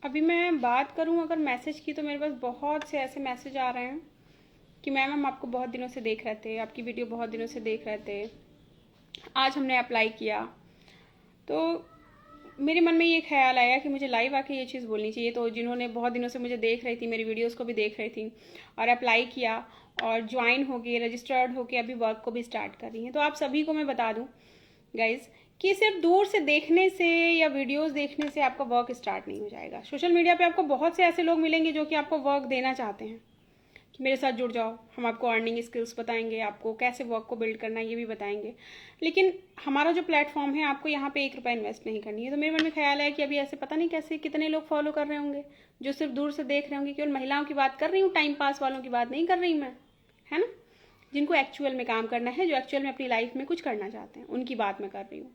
अभी मैं बात करूं अगर मैसेज की, तो मेरे पास बहुत से ऐसे मैसेज आ रहे हैं कि मैम हम आपको बहुत दिनों से देख रहे थे, आपकी वीडियो बहुत दिनों से देख रहे थे, आज हमने अप्लाई किया। तो मेरे मन में ये ख्याल आया कि मुझे लाइव आके ये चीज़ बोलनी चाहिए। तो जिन्होंने बहुत दिनों से मुझे देख रही थी, मेरी वीडियोस को भी देख रही थी और अप्लाई किया और ज्वाइन हो गई, रजिस्टर्ड होके अभी वर्क को भी स्टार्ट कर रही हैं, तो आप सभी को मैं बता दूं गाइज कि सिर्फ दूर से देखने से या वीडियोस देखने से आपका वर्क स्टार्ट नहीं हो जाएगा। सोशल मीडिया पे आपको बहुत से ऐसे लोग मिलेंगे जो कि आपको वर्क देना चाहते हैं कि मेरे साथ जुड़ जाओ, हम आपको अर्निंग स्किल्स बताएंगे, आपको कैसे वर्क को बिल्ड करना है ये भी बताएंगे। लेकिन हमारा जो प्लेटफॉर्म है, आपको यहाँ पे 1 रुपया इन्वेस्ट नहीं करनी है। तो मेरे मन में ख्याल है कि अभी ऐसे पता नहीं कैसे कितने लोग फॉलो कर रहे होंगे जो सिर्फ दूर से देख रहे होंगे। केवल महिलाओं की बात कर रही हूँ, टाइम पास वालों की बात नहीं कर रही मैं, है ना। जिनको एक्चुअल में काम करना है, जो एक्चुअल में अपनी लाइफ में कुछ करना चाहते हैं, उनकी बात मैं कर रही हूँ।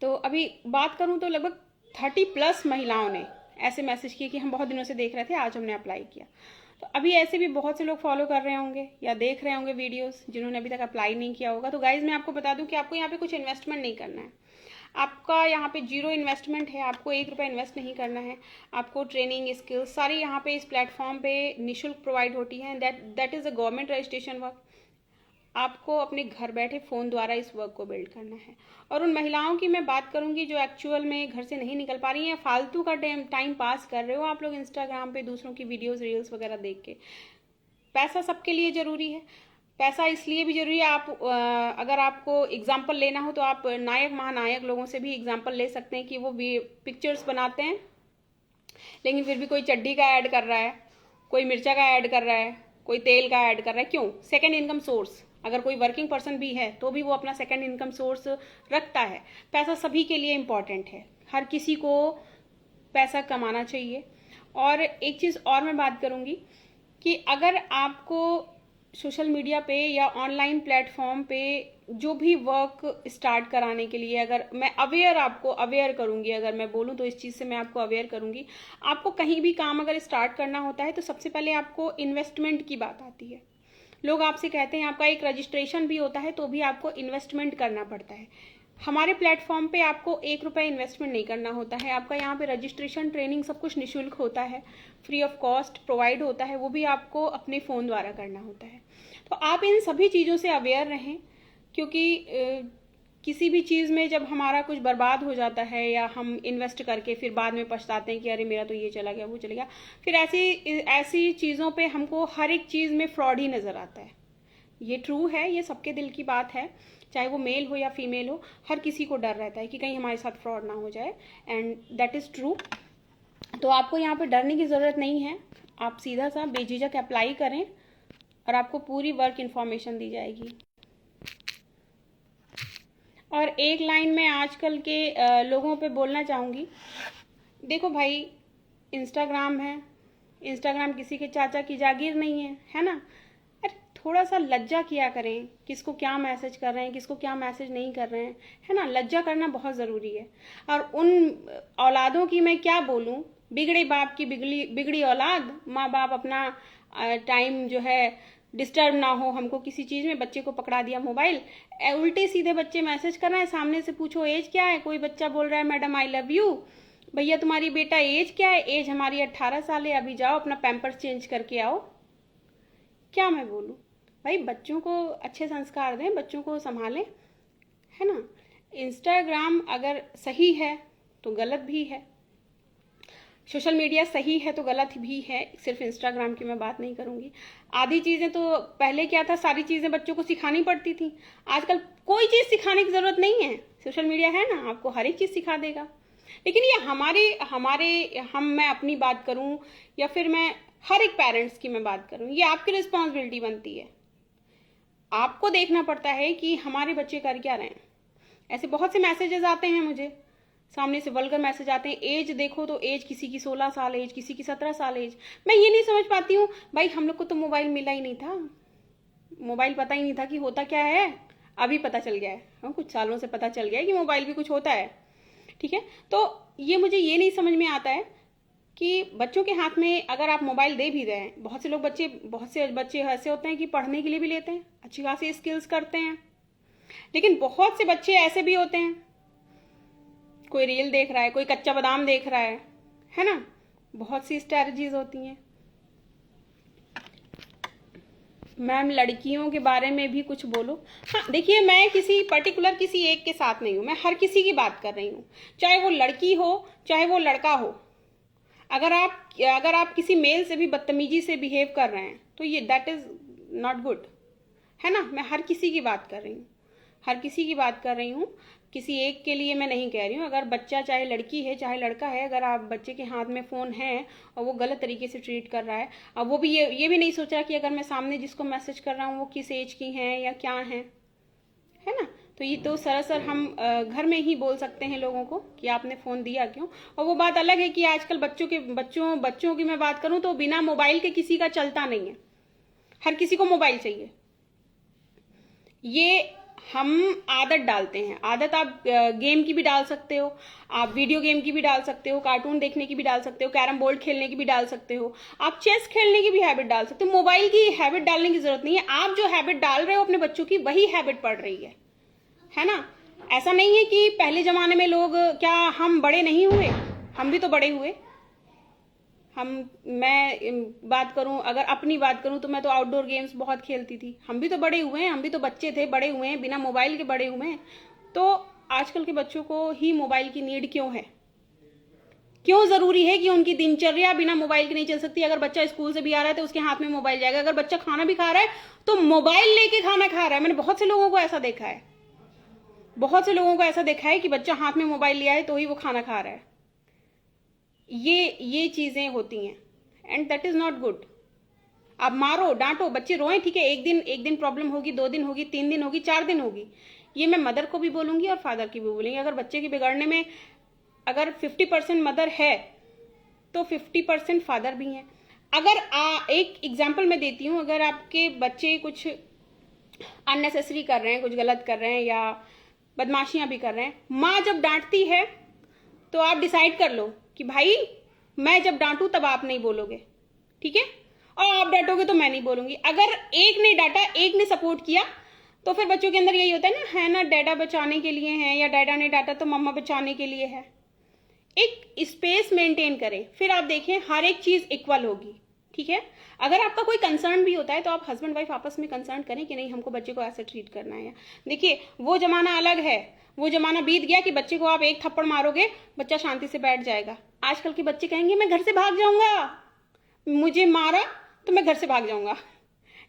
तो अभी बात करूँ तो लगभग 30+ महिलाओं ने ऐसे मैसेज किए कि हम बहुत दिनों से देख रहे थे, आज हमने अप्लाई किया। तो अभी ऐसे भी बहुत से लोग फॉलो कर रहे होंगे या देख रहे होंगे वीडियोस, जिन्होंने अभी तक अप्लाई नहीं किया होगा। तो गाइज मैं आपको बता दूं कि आपको यहाँ पे कुछ इन्वेस्टमेंट नहीं करना है। आपका यहाँ पे 0 इन्वेस्टमेंट है, आपको 1 रुपया इन्वेस्ट नहीं करना है। आपको ट्रेनिंग स्किल्स सारी यहाँ पे इस प्लेटफॉर्म पे निःशुल्क प्रोवाइड होती हैं। That is a government registration work. आपको अपने घर बैठे फ़ोन द्वारा इस वर्क को बिल्ड करना है। और उन महिलाओं की मैं बात करूंगी जो एक्चुअल में घर से नहीं निकल पा रही हैं, फालतू का टाइम पास कर रहे हो आप लोग इंस्टाग्राम पे दूसरों की वीडियोस रील्स वगैरह देख के। पैसा सबके लिए ज़रूरी है। पैसा इसलिए भी ज़रूरी है, आप अगर आपको एग्जाम्पल लेना हो तो आप नायक महानायक लोगों से भी एग्जाम्पल ले सकते हैं कि वो भी पिक्चर्स बनाते हैं लेकिन फिर भी कोई चड्डी का ऐड कर रहा है, कोई मिर्चा का ऐड कर रहा है, कोई तेल का ऐड कर रहा है। क्यों? Second income source. अगर कोई वर्किंग पर्सन भी है तो भी वो अपना सेकेंड इनकम सोर्स रखता है। पैसा सभी के लिए इम्पॉर्टेंट है, हर किसी को पैसा कमाना चाहिए। और एक चीज़ और मैं बात करूँगी कि अगर आपको सोशल मीडिया पे या ऑनलाइन प्लेटफॉर्म पे जो भी वर्क स्टार्ट कराने के लिए, अगर मैं आपको अवेयर करूंगी, अगर मैं बोलूँ तो इस चीज़ से मैं आपको अवेयर करूंगी। आपको कहीं भी काम अगर स्टार्ट करना होता है तो सबसे पहले आपको इन्वेस्टमेंट की बात आती है। लोग आपसे कहते हैं, आपका एक रजिस्ट्रेशन भी होता है तो भी आपको इन्वेस्टमेंट करना पड़ता है। हमारे प्लेटफॉर्म पे आपको 1 रुपया इन्वेस्टमेंट नहीं करना होता है। आपका यहाँ पे रजिस्ट्रेशन, ट्रेनिंग सब कुछ निःशुल्क होता है, फ्री ऑफ कॉस्ट प्रोवाइड होता है, वो भी आपको अपने फ़ोन द्वारा करना होता है। तो आप इन सभी चीज़ों से अवेयर रहें, क्योंकि किसी भी चीज़ में जब हमारा कुछ बर्बाद हो जाता है या हम इन्वेस्ट करके फिर बाद में पछताते हैं कि अरे मेरा तो ये चला गया, वो चला गया, फिर ऐसी ऐसी चीज़ों पे हमको हर एक चीज़ में फ्रॉड ही नज़र आता है। ये ट्रू है, ये सबके दिल की बात है, चाहे वो मेल हो या फीमेल हो, हर किसी को डर रहता है कि कहीं हमारे साथ फ्रॉड ना हो जाए, एंड दैट इज़ ट्रू। तो आपको यहाँ पे डरने की ज़रूरत नहीं है। आप सीधा सा बेझिझक अप्लाई करें और आपको पूरी वर्क इन्फॉर्मेशन दी जाएगी। और एक लाइन में आजकल के लोगों पे बोलना चाहूँगी, देखो भाई, इंस्टाग्राम है, इंस्टाग्राम किसी के चाचा की जागीर नहीं है, है ना। अरे थोड़ा सा लज्जा किया करें, किसको क्या मैसेज कर रहे हैं, किसको क्या मैसेज नहीं कर रहे हैं, है ना। लज्जा करना बहुत ज़रूरी है। और उन औलादों की मैं क्या बोलूँ, बिगड़े बाप की बिगड़ी औलाद, माँ बाप अपना टाइम जो है डिस्टर्ब ना हो हमको किसी चीज़ में, बच्चे को पकड़ा दिया मोबाइल, उल्टे सीधे बच्चे मैसेज कर रहे हैं, सामने से पूछो एज क्या है, कोई बच्चा बोल रहा है मैडम आई लव यू, भैया तुम्हारी बेटा एज क्या है, एज हमारी 18 साल है, अभी जाओ अपना पैम्पर्स चेंज करके आओ। क्या मैं बोलूँ भाई, बच्चों को अच्छे संस्कार दें, बच्चों को संभालें, है ना। इंस्टाग्राम अगर सही है तो गलत भी है, सोशल मीडिया सही है तो गलत भी है, सिर्फ इंस्टाग्राम की मैं बात नहीं करूंगी। आधी चीज़ें तो पहले क्या था, सारी चीज़ें बच्चों को सिखानी पड़ती थी, आजकल कोई चीज़ सिखाने की ज़रूरत नहीं है। सोशल मीडिया है ना, आपको हर एक चीज़ सिखा देगा। लेकिन ये हमारे हमारे मैं अपनी बात करूं या फिर मैं हर एक पेरेंट्स की मैं बात करूं, ये आपकी रिस्पॉन्सिबिलिटी बनती है। आपको देखना पड़ता है कि हमारे बच्चे कर क्या रहे हैं। ऐसे बहुत से मैसेजेस आते हैं मुझे, सामने से वल्गर मैसेज आते हैं, एज देखो तो एज किसी की 16 साल एज, किसी की 17 साल एज। मैं ये नहीं समझ पाती हूँ भाई, हम लोग को तो मोबाइल मिला ही नहीं था, मोबाइल पता ही नहीं था कि होता क्या है, अभी पता चल गया है। कुछ सालों से पता चल गया है कि मोबाइल भी कुछ होता है, ठीक है। तो ये मुझे ये नहीं समझ में आता है कि बच्चों के हाथ में अगर आप मोबाइल दे भी रहे हैं, बहुत से बच्चे ऐसे होते हैं कि पढ़ने के लिए भी लेते हैं, अच्छी खासी स्किल्स करते हैं, लेकिन बहुत से बच्चे ऐसे भी होते हैं, कोई रील देख रहा है, कोई कच्चा बादाम देख रहा है ना, बहुत सी स्ट्रैटेजीज होती हैं। मैम लड़कियों के बारे में भी कुछ बोलो। हाँ देखिए, मैं किसी पर्टिकुलर किसी एक के साथ नहीं हूँ, मैं हर किसी की बात कर रही हूँ, चाहे वो लड़की हो चाहे वो लड़का हो। अगर आप किसी मेल से भी बदतमीजी से बिहेव कर रहे हैं तो ये दैट इज नॉट गुड, है ना। मैं हर किसी की बात कर रही हूँ, हर किसी की बात कर रही हूँ, किसी एक के लिए मैं नहीं कह रही हूँ। अगर बच्चा चाहे लड़की है चाहे लड़का है, अगर आप बच्चे के हाथ में फ़ोन है और वो गलत तरीके से ट्रीट कर रहा है, अब वो भी ये भी नहीं सोच रहा कि अगर मैं सामने जिसको मैसेज कर रहा हूँ वो किस एज की हैं या क्या हैं, है ना। तो ये तो सरासर हम घर में ही बोल सकते हैं लोगों को कि आपने फ़ोन दिया क्यों। और वो बात अलग है कि आजकल बच्चों की मैं बात करूँ तो बिना मोबाइल के किसी का चलता नहीं है, हर किसी को मोबाइल चाहिए। ये हम आदत डालते हैं, आदत आप गेम की भी डाल सकते हो, आप वीडियो गेम की भी डाल सकते हो, कार्टून देखने की भी डाल सकते हो, कैरम बोर्ड खेलने की भी डाल सकते हो, आप चेस खेलने की भी हैबिट डाल सकते हो। मोबाइल की हैबिट डालने की जरूरत नहीं है, आप जो हैबिट डाल रहे हो अपने बच्चों की वही हैबिट पड़ रही है ना। ऐसा नहीं है कि पहले जमाने में लोग, क्या हम बड़े नहीं हुए, हम भी तो बड़े हुए। मैं बात करूं, अगर अपनी बात करूं तो मैं तो आउटडोर गेम्स बहुत खेलती थी। हम भी तो बड़े हुए हैं, हम भी तो बच्चे थे, बड़े हुए हैं, बिना मोबाइल के बड़े हुए हैं। तो आजकल के बच्चों को ही मोबाइल की नीड क्यों है, क्यों जरूरी है कि उनकी दिनचर्या बिना मोबाइल के नहीं चल सकती। अगर बच्चा स्कूल से भी आ रहा है तो उसके हाथ में मोबाइल जाएगा, अगर बच्चा खाना भी खा रहा है तो मोबाइल लेके खाना खा रहा है। मैंने बहुत से लोगों को ऐसा देखा है, बहुत से लोगों को ऐसा देखा है कि बच्चा हाथ में मोबाइल लिया है तो ही वो खाना खा रहा है। ये चीजें होती हैं and that is not good. आप मारो डांटो, बच्चे रोएं, ठीक है, एक दिन प्रॉब्लम होगी, 2 दिन होगी, 3 दिन होगी, 4 दिन होगी। ये मैं मदर को भी बोलूंगी और फादर की भी बोलूंगी। अगर बच्चे के बिगड़ने में अगर 50% मदर है तो 50% फादर भी हैं। अगर एक एग्जाम्पल मैं देती हूँ, अगर आपके बच्चे कुछ अननेसेसरी कर रहे हैं, कुछ गलत कर रहे हैं या बदमाशियां भी कर रहे हैं, माँ जब डांटती है तो आप डिसाइड कर लो कि भाई मैं जब डांटू तब आप नहीं बोलोगे, ठीक है, और आप डांटोगे तो मैं नहीं बोलूंगी। अगर एक ने डांटा, एक ने सपोर्ट किया, तो फिर बच्चों के अंदर यही होता है ना, डैडा बचाने के लिए है, या डैडा ने डांटा तो मम्मा बचाने के लिए है। एक स्पेस मेंटेन करें, फिर आप देखें हर एक चीज इक्वल होगी, ठीक है। अगर आपका कोई कंसर्न भी होता है तो आप हस्बैंड वाइफ आपस में कंसर्न करें कि नहीं हमको बच्चे को ऐसे ट्रीट करना है। देखिए वो जमाना अलग है, वो जमाना बीत गया कि बच्चे को आप एक थप्पड़ मारोगे बच्चा शांति से बैठ जाएगा। आजकल के बच्चे कहेंगे मैं घर से भाग जाऊंगा, मुझे मारा तो मैं घर से भाग जाऊंगा।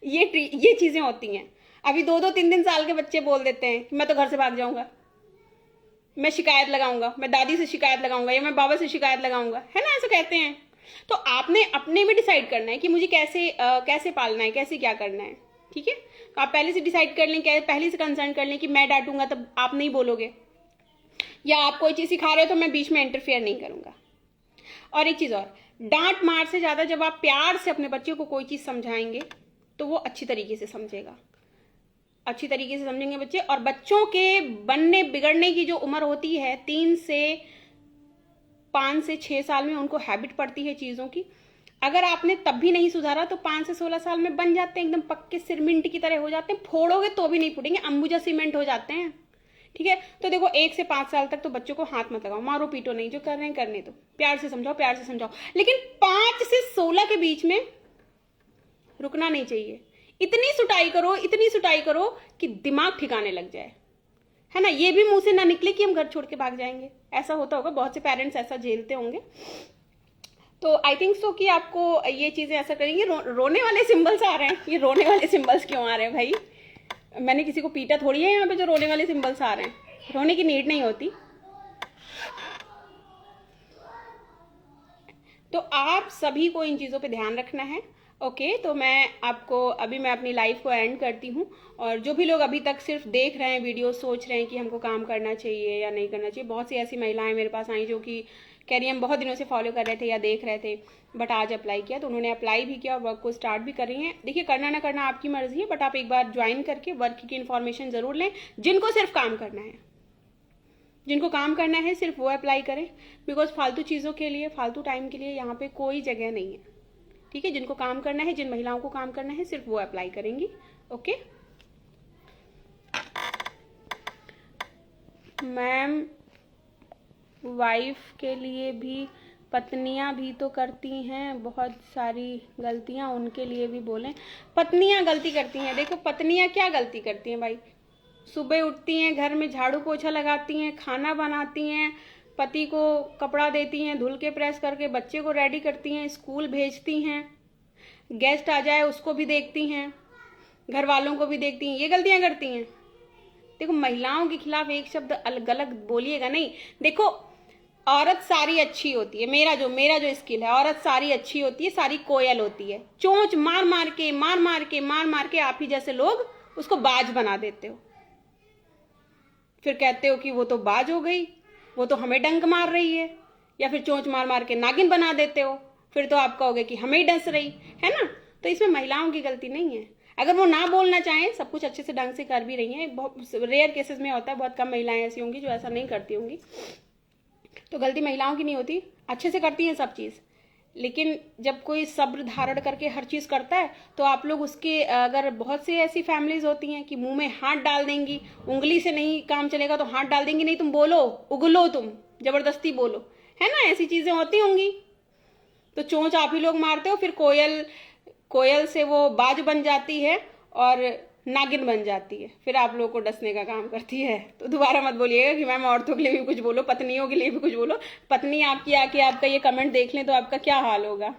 ये चीजें होती हैं। अभी 2-2 3-3 साल के बच्चे बोल देते हैं कि मैं तो घर से भाग जाऊंगा, मैं शिकायत लगाऊंगा, मैं दादी से शिकायत लगाऊंगा या मैं बाबा से शिकायत लगाऊंगा, है ना, ऐसा कहते हैं। तो आपने अपने में डिसाइड करना है कि मुझे कैसे पालना है, कैसे क्या करना है, ठीक है। तो आप पहले से डिसाइड कर लें, पहले से कंसर्न कर लें कि मैं डांटूंगा तब आप नहीं बोलोगे, या आप कोई चीज सिखा रहे हो तो मैं बीच में इंटरफेयर नहीं करूंगा। और एक चीज और, डांट मार से ज्यादा जब आप प्यार से अपने बच्चे को कोई चीज समझाएंगे तो वो अच्छी तरीके से समझेगा, अच्छी तरीके से समझेंगे बच्चे। और बच्चों के बनने बिगड़ने की जो उम्र होती है 3 से 5 से 6 साल में उनको हैबिट पड़ती है चीजों की। अगर आपने तब भी नहीं सुधारा तो 5 से 16 साल में बन जाते हैं, एकदम पक्के सिरमिंट की तरह हो जाते हैं, फोड़ोगे तो भी नहीं फूटेंगे, अंबुजा सीमेंट हो जाते हैं, ठीक है। तो देखो 1 से 5 साल तक तो बच्चों को हाथ मत लगाओ, मारो पीटो नहीं, जो कर रहे हैं करने दो, प्यार से समझाओ, प्यार से समझाओ। लेकिन 5 से 16 के बीच में रुकना नहीं चाहिए। इतनी सुटाई करो कि दिमाग ठिकाने लग जाए, है ना। ये भी मुंह से ना निकले कि हम घर छोड़ के भाग जाएंगे। ऐसा होता होगा, बहुत से पेरेंट्स ऐसा झेलते होंगे। तो आई थिंक सो कि आपको ये चीजें ऐसा करेंगे। रोने वाले सिंबल्स आ रहे हैं, ये रोने वाले सिंबल्स क्यों आ रहे हैं भाई? मैंने किसी को पीटा थोड़ी है यहाँ पे जो रोने वाले सिंबल्स आ रहे हैं। रोने की नीड नहीं होती। तो आप सभी को इन चीज़ों पे ध्यान रखना है। ओके, तो मैं अपनी लाइफ को एंड करती हूँ। और जो भी लोग अभी तक सिर्फ देख रहे हैं वीडियो, सोच रहे हैं कि हमको काम करना चाहिए या नहीं करना चाहिए, बहुत सी ऐसी महिलाएं मेरे पास आई जो कि कह रही हम बहुत दिनों से फॉलो कर रहे थे या देख रहे थे, बट आज अप्लाई किया, तो उन्होंने अप्लाई भी किया, वर्क को स्टार्ट भी कर रही हैं। देखिए करना ना करना आपकी मर्जी है, बट आप एक बार ज्वाइन करके वर्क की इन्फॉर्मेशन जरूर लें। जिनको सिर्फ काम करना है, जिनको काम करना है सिर्फ वो अप्लाई करें, बिकॉज फालतू चीज़ों के लिए, फालतू टाइम के लिए यहाँ पे कोई जगह नहीं है, ठीक है। जिनको काम करना है, जिन महिलाओं को काम करना है, सिर्फ वो अप्लाई करेंगी। ओके मैम, वाइफ के लिए भी पत्नियां भी तो करती हैं बहुत सारी गलतियां, उनके लिए भी बोलें। पत्नियां गलती करती हैं, देखो पत्नियां क्या गलती करती हैं भाई। सुबह उठती हैं, घर में झाड़ू पोछा लगाती हैं, खाना बनाती हैं, पति को कपड़ा देती हैं, धुल के प्रेस करके, बच्चे को रेडी करती हैं, स्कूल भेजती हैं, गेस्ट आ जाए उसको भी देखती हैं, घर वालों को भी देखती हैं, ये गलतियां करती हैं। देखो महिलाओं के खिलाफ एक शब्द गलत बोलिएगा नहीं। देखो औरत सारी अच्छी होती है, मेरा जो स्किल है, औरत सारी अच्छी होती है, सारी कोयल होती है। चोंच मार मार के आप ही जैसे लोग उसको बाज बना देते हो, फिर कहते हो कि वो तो बाज हो गई, वो तो हमें डंक मार रही है, या फिर चोंच मार मार के नागिन बना देते हो, फिर तो आप कहोगे कि हमें ही डस रही है ना। तो इसमें महिलाओं की गलती नहीं है। अगर वो ना बोलना चाहें, सब कुछ अच्छे से ढंग से कर भी रही हैं, बहुत रेयर केसेस में होता है, बहुत कम महिलाएं ऐसी होंगी जो ऐसा नहीं करती होंगी, तो गलती महिलाओं की नहीं होती, अच्छे से करती हैं सब चीज़। लेकिन जब कोई सब्र धारण करके हर चीज़ करता है तो आप लोग उसके, अगर बहुत सी ऐसी फैमिलीज होती हैं कि मुंह में हाथ डाल देंगी, उंगली से नहीं काम चलेगा तो हाथ डाल देंगी, नहीं तुम बोलो, उगलो, तुम जबरदस्ती बोलो, है ना, ऐसी चीज़ें होती होंगी। तो चोंच आप ही लोग मारते हो, फिर कोयल से वो बाज बन जाती है और नागिन बन जाती है, फिर आप लोगों को डसने का काम करती है। तो दोबारा मत बोलिएगा कि मैम औरतों के लिए भी कुछ बोलो, पत्नियों के लिए भी कुछ बोलो। पत्नी आपकी आके आपका ये कमेंट देख लें तो आपका क्या हाल होगा।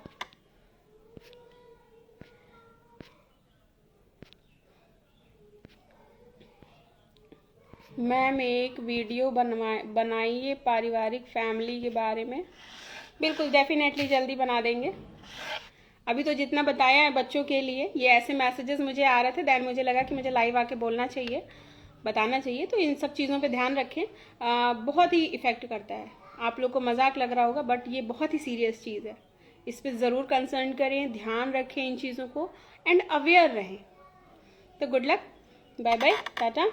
मैम एक वीडियो बनाइए पारिवारिक फैमिली के बारे में। बिल्कुल, डेफिनेटली जल्दी बना देंगे। अभी तो जितना बताया है बच्चों के लिए, ये ऐसे मैसेजेस मुझे आ रहे थे, दैन मुझे लगा कि मुझे लाइव आके बोलना चाहिए, बताना चाहिए। तो इन सब चीज़ों पे ध्यान रखें, बहुत ही इफ़ेक्ट करता है। आप लोग को मजाक लग रहा होगा बट ये बहुत ही सीरियस चीज़ है, इस पर ज़रूर कंसर्न करें, ध्यान रखें इन चीज़ों को एंड अवेयर रहें। तो good luck, bye bye, Tata.